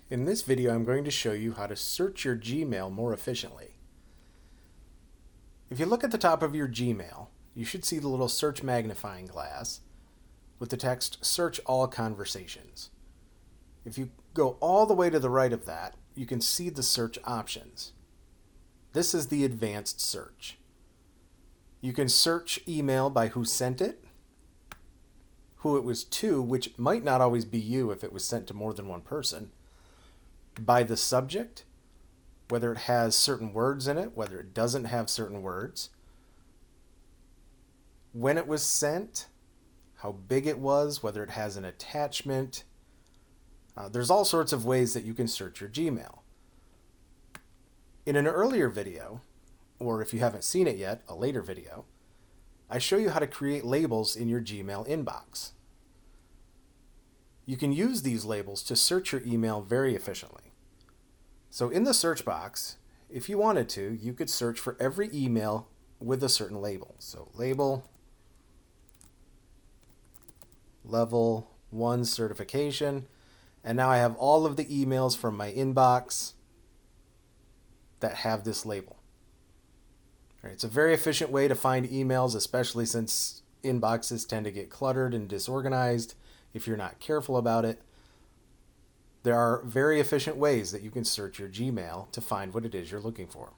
In this video, I'm going to show you how to search your Gmail more efficiently. If you look at the top of your Gmail, you should see the little search magnifying glass with the text Search All Conversations. If you go all the way to the right of that, you can see the search options. This is the advanced search. You can search email by who sent it, who it was to, which might not always be you if it was sent to more than one person, by the subject, whether it has certain words in it, whether it doesn't have certain words, when it was sent, how big it was, whether it has an attachment. There's all sorts of ways that you can search your Gmail. In an earlier video, or if you haven't seen it yet, a later video, I show you how to create labels in your Gmail inbox. You can use these labels to search your email very efficiently. So in the search box, if you wanted to, you could search for every email with a certain label. So label, level 1 certification, and now I have all of the emails from my inbox that have this label. All right, it's a very efficient way to find emails, especially since inboxes tend to get cluttered and disorganized if you're not careful about it. There are very efficient ways that you can search your Gmail to find what it is you're looking for.